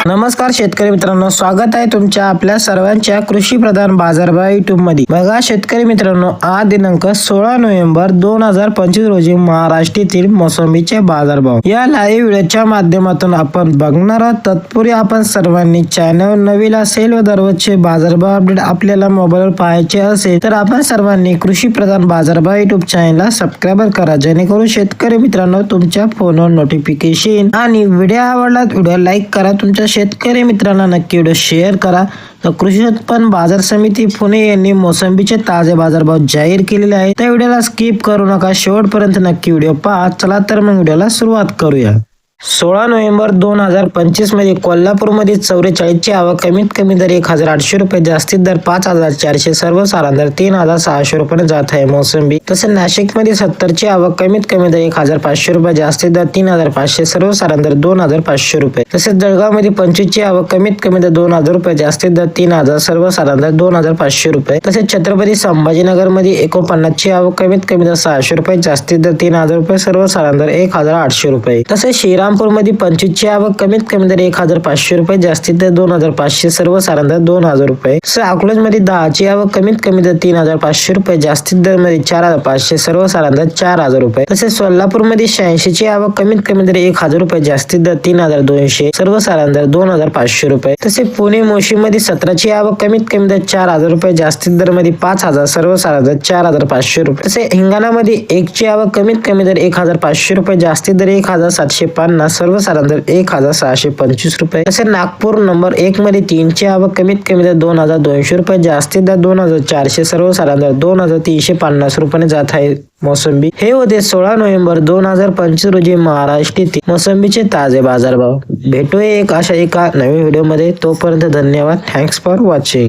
नमस्कार शेतकरी मित्रांनो, स्वागत आहे तुमच्या आपल्या सर्वांच्या कृषी प्रधान बाजारभाव युट्यूब मध्ये। बघा शेतकरी मित्रांनो, आज दिनांक 16 नोव्हेंबर 2025 रोजी महाराष्ट्रातील मोसंबीचे बाजारभाव या लाईव्ह व्हिडिओच्या माध्यमातून आपण बघणार आहोत। तत्पूर्वी आपण सर्वांनी चॅनल नवीन असेल व दररोजचे बाजारभाव अपडेट आपल्याला मोबाईलवर पाहायचे असेल तर आपण सर्वांनी कृषी प्रधान बाजारभाव युट्यूब चॅनलला सबस्क्राइब करा, जेणेकरून शेतकरी मित्रांनो तुमच्या फोनवर नोटिफिकेशन आणि व्हिडिओ आवडला व्हिडिओ लाईक करा। तुमच्या शेतकरी मित्रांना नक्की व्हिडिओ शेअर करा। तर कृषी उत्पन्न बाजार समिती पुणे यांनी मोसंबीचे ताजे बाजारभाव जाहीर केलेले आहेत। त्या व्हिडिओला स्किप करू नका, शेवटपर्यंत नक्की व्हिडिओ पहा। चला तर मग व्हिडिओला सुरुवात करूया। 16 नोव्हेंबर 2025 मध्ये कोल्हापूर मध्ये 44 ची आवक, कमीत कमी दर 1800 रुपये, जास्तीत दर 5400, सर्वसाधारण दर 3600 रुपये जात आहे मोसंबी। तसेच नाशिक मध्ये 70 ची आवक, कमीत कमी दर 1500 रुपये, जास्तीत दर 3500, सर्वसाधारण दर 2500 रुपये। तसेच जळगाव मध्ये 25 ची आवक, कमीत कमी दर 2000 रुपये, जास्तीत दर 3000, सर्वसाधारण दर 2500 रुपये। तसेच छत्रपती संभाजीनगर मध्ये 49 ची आवक, कमीत कमी दर 600 रुपये, जास्तीत दर 3000 रुपये, सर्वसाधारण दर 1800 रुपये। तसेच श्रीरामपूर मध्ये 25 ची आवक, कमीत कमी दर 1500 रुपये, जास्तीत दर 2500, सर्वसाधारण दर 2000 रुपये। तसेच अकोला मध्ये 10 ची आवक, कमीत कमी दर 3500 रुपये, जास्तीत दर मध्ये 4500, सर्वसाधारण दर 4000 रुपये। तसेच सोलापूर मध्ये 86 ची आवक, कमीत कमी दर 1000 रुपये, जास्तीत दर 3200, सर्वसाधारण दर 2500 रुपये। तसेच पुणे मोशी मध्ये 17 ची आवक, कमीत कमी दर 4000 रुपये, जास्तीत दर मध्ये 5000, सर्वसाधारण दर 4500 रुपये। तसेच हिंगणा मध्ये 1 ची आवक, कमीत कमी दर 1500 रुपये, जास्तीत दर 1750, सर्वसाधारण दर 1625 रुपये। तसेच नागपूर नंबर 1 मध्ये 3 ची आवक, कमीत कमी दर 2200 रुपये, जास्तीत दर 2400, सर्वसाधारण दर 2350 रुपये जात आहे मोसंबी। हे होते 16 नोव्हेंबर 2025 रोजी महाराष्ट्रातील मोसंबीचे ताजे बाजारभाव। भेटूया एका नवीन व्हिडिओ मध्ये, तोपर्यंत धन्यवाद। Thanks for watching.